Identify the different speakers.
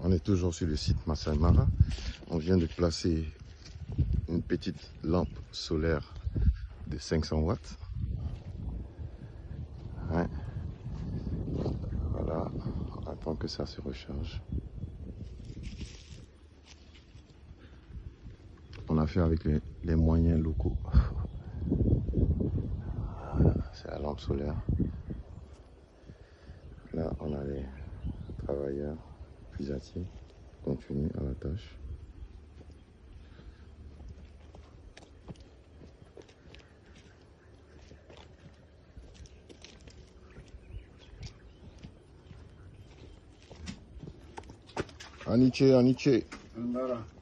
Speaker 1: On est toujours sur le site Masai Mara. On vient de placer une petite lampe solaire de 500 watts. Ouais. Voilà, on attend que ça se recharge. On a fait avec les moyens locaux. Voilà, c'est la lampe solaire. Là, on a les travailleurs puisatiers qui continuent à la tâche. Aniche.
Speaker 2: Andara.